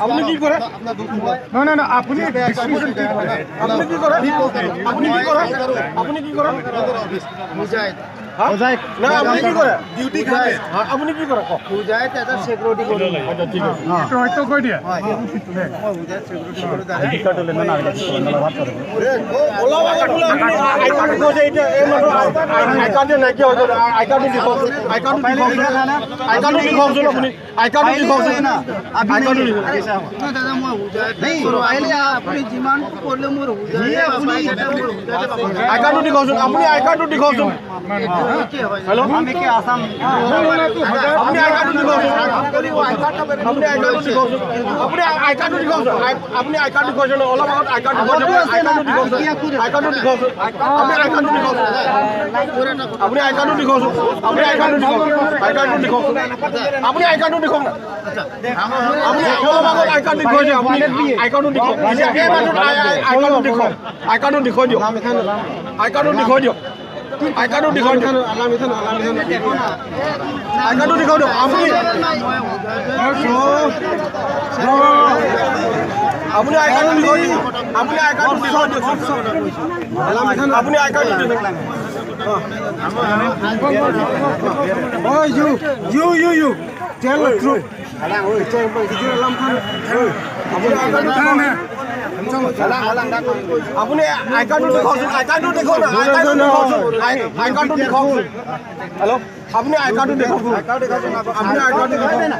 আপনি কি করে না না না আপনি আপনি কি করে আপনি কি করে আপনি কি করে মুজাহিদ মুজাহিদ না আপনি কি করে ডিউটি খাবে আপনি কি করে মুজাহিদ এটা সিকিউরিটি করে আচ্ছা ঠিক আছে তো হয়তো কই দিয়া মুজাহিদ সিকিউরিটি করে দাঁড়ায় আইডি কার্ড লেন না ভাত করে ওলা বাগাগুলো আই কার্ড কোজে এটা এই মত আই কার্ড না কি হয় আই কার্ড দিখো আই কার্ড দিখো আই কার্ড দিখো আপনি আই কার্ড দিখো না আই কার্ড দিখো না দাদা মই মুজাহিদ নাই আইলে আপনি জিমান করলে মোর মুজাহিদ আপনি এটা মোর মুজাহিদ আই কার্ড দিখো আপনি আই কার্ড দিখো হ্যালো আমি কি আসাম আপনি আই কার্ড দিখো আপনি আই কার্ড দিখো আপনি আই কার্ড দিখো আপনি আই কার্ড দিখো ওলা বাগাত আই কার্ড দিখো আই কার্ড দিখো আপনি আই কার্ড দিখো আপনি আই কার্ড দিখো আপনি আই কার্ড দিখো আই কার্ড দিখো আপনি আই কার্ড দিখো আপনি ওলা বাগাত আই কার্ড দিখো আপনি আই কার্ড দিখো এই মানুষ আই কার্ড দিখো আই কার্ড দিখো দিও আই কার্ড দিখো দিও আই কার্ড দিখো আলামিথান আই কার্ড দিখো দিও আপনি আপনি আই কার্ড দিখো আপনি আই কার্ড দিখো আলামিথান আপনি আই কার্ড দিখো Oh, you. Tell the truth. আপনি আই কার্ড দেখুন হ্যালো আপনি আই কার্ড দেখুন আপনি আই কার্ড দেখুন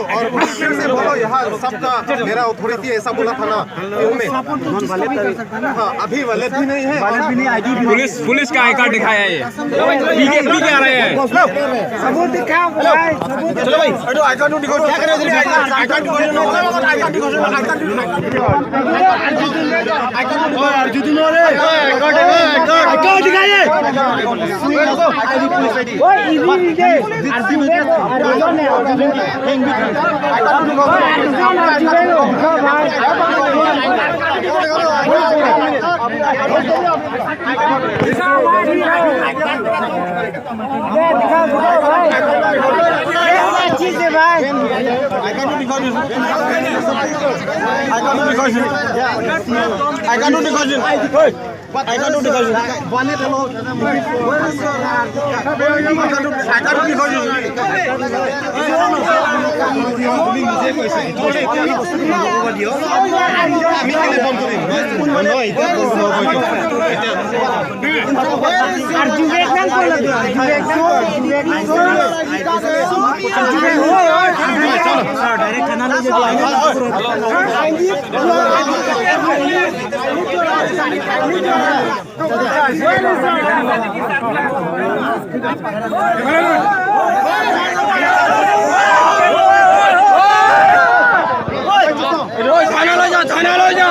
और फिर से बोलो यहाँ सबका मेरा अथॉरिटी ऐसा बोला था ना हाँ अभी वैलिड भी नहीं है पुलिस का आई कार्ड दिखाया है ये पी के आ रहे हैं सबूत दिखाओ चलो भाई आई कार्ड दिखाओ क्या करे आई कार्ड दिखाओ आई कार्ड दिखाओ आई कार्ड अर्जुन रे आई कार्ड दिखाइए ओए इजी दे अर्जुन ने आई कार्ड दिखाओ थाना लो जा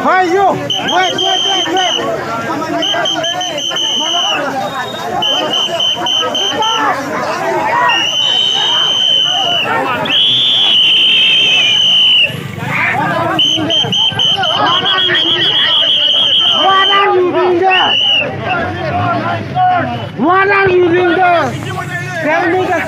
Hey, you! Wait! What are you doing there? Tell me the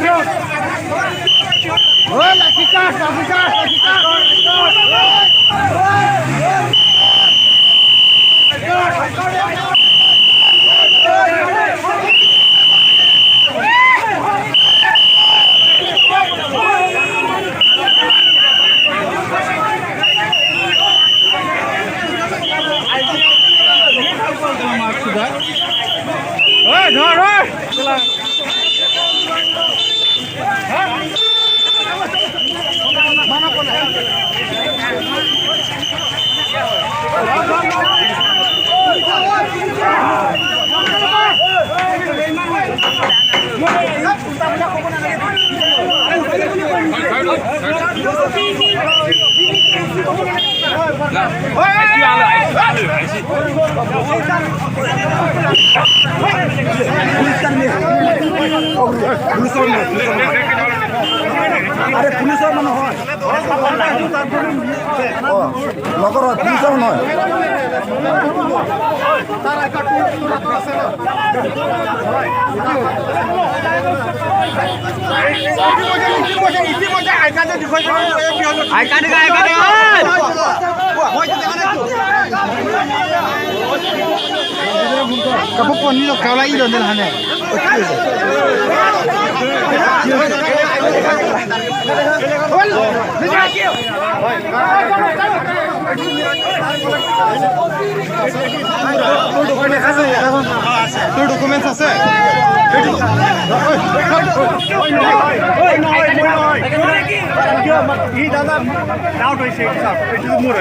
আরে পুলিশের মানে হয় লগর পুলিশের নয় Kapag po nilo kaulay ilo nila hane. তোর ডকুমেন্টস আছে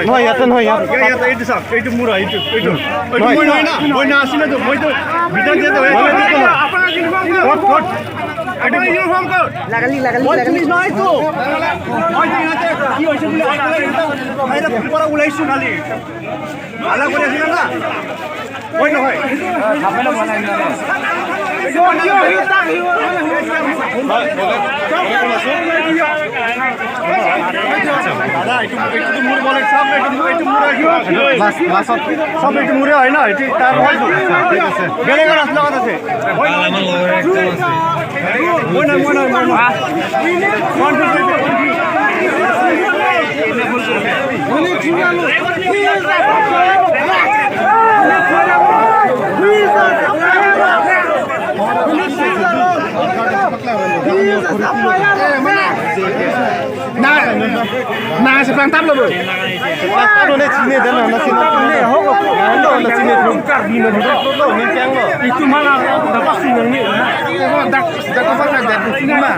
নহয় ইয়াতে নহয় ইয়াত ওলাইছো খালি ভালা কৰি আছিল না ওই নহয় দাদা এইটো মোৰ বলে সব এইটো মোৰ সব এইটো মোৰে হয় না এটি তাৰ হয় ঠিক আছে বেলেগৰ আছে লগত আছে মই Nah, sebelah tap lo, bro. Tap lo ni sini dah lah, nasi nak ni. Hok, lo nasi ni bongkar di mana? Lo ni tiang lo. Itu mana dapat sinang ni? Dak apa nak dak sini mah.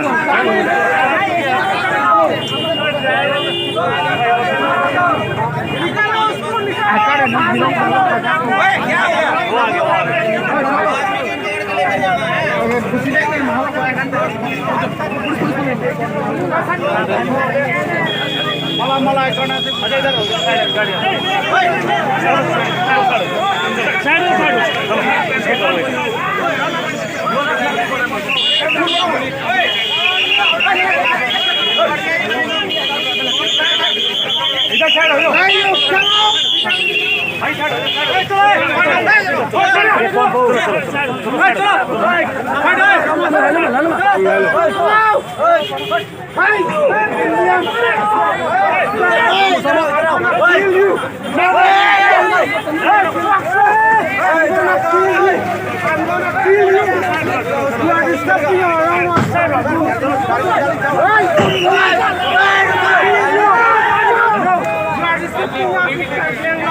Malah karena ada gaड़ी इधर side हो I'm gonna kill you. You are disturbing our own.